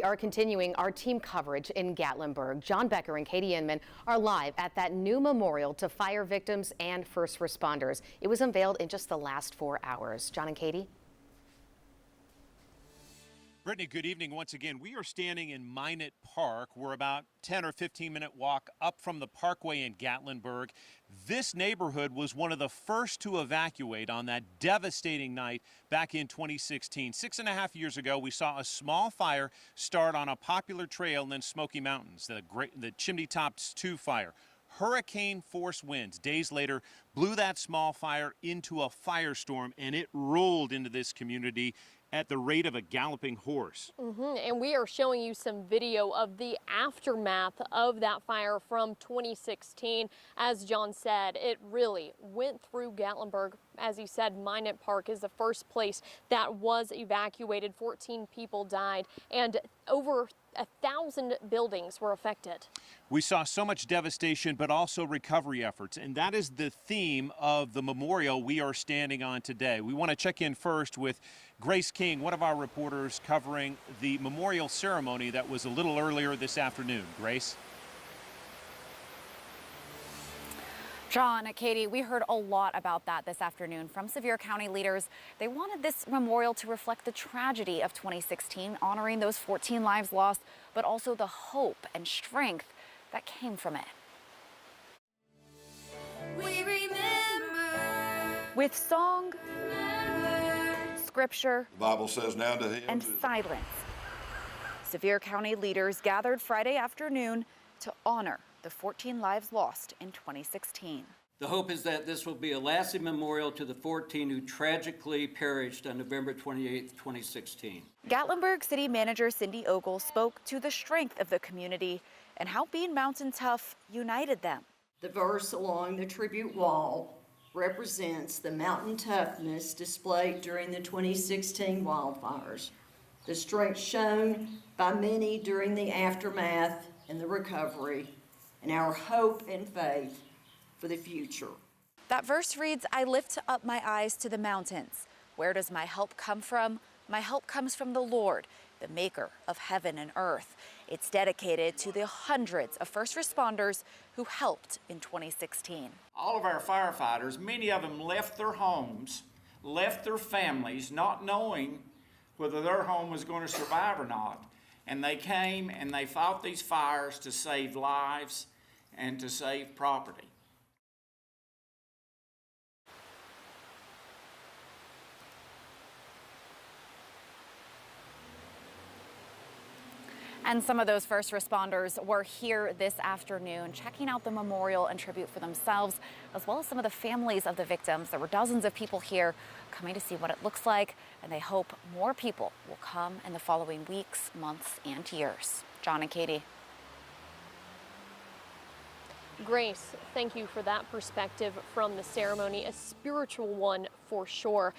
We are continuing our team coverage in Gatlinburg. John Becker and Katie Inman are live at that new memorial to fire victims and first responders. It was unveiled in just the last 4 hours. John and Katie? Brittany, good evening once again. We are standing in Minot Park. We're about 10 or 15-minute walk up from the parkway in Gatlinburg. This neighborhood was one of the first to evacuate on that devastating night back in 2016. 6.5 years ago, we saw a small fire start on a popular trail in Smoky Mountains, the Chimney Tops 2 fire. Hurricane force winds days later blew that small fire into a firestorm, and it rolled into this community at the rate of a galloping horse. And we are showing you some video of the aftermath of that fire from 2016. As John said, it really went through Gatlinburg. As he said, Minot Park is the first place that was evacuated. 14 people died and over 1,000 buildings were affected. We saw so much devastation, but also recovery efforts, and that is the theme of the memorial we are standing on today. We want to check in first with Grace King, one of our reporters covering the memorial ceremony that was a little earlier this afternoon. Grace? John, Katie, we heard a lot about that this afternoon from Sevier County leaders. They wanted this memorial to reflect the tragedy of 2016, honoring those 14 lives lost, but also the hope and strength that came from it. We remember. With song, scripture, The Bible says now to him and silence, Sevier County leaders gathered Friday afternoon to honor the 14 lives lost in 2016. The hope is that this will be a lasting memorial to the 14 who tragically perished on November 28, 2016. Gatlinburg City Manager Cindy Ogle spoke to the strength of the community and how being mountain tough united them. The verse along the tribute wall represents the mountain toughness displayed during the 2016 wildfires, the strength shown by many during the aftermath and the recovery, and our hope and faith for the future. That verse reads, "I lift up my eyes to the mountains. Where does my help come from? My help comes from the Lord, the maker of heaven and earth." It's dedicated to the hundreds of first responders who helped in 2016. All of our firefighters, many of them left their homes, left their families, not knowing whether their home was going to survive or not. And they came and they fought these fires to save lives and to save property. And some of those first responders were here this afternoon checking out the memorial and tribute for themselves, as well as some of the families of the victims. There were dozens of people here coming to see what it looks like, and they hope more people will come in the following weeks, months, and years. John and Katie. Grace, thank you for that perspective from the ceremony, a spiritual one for sure.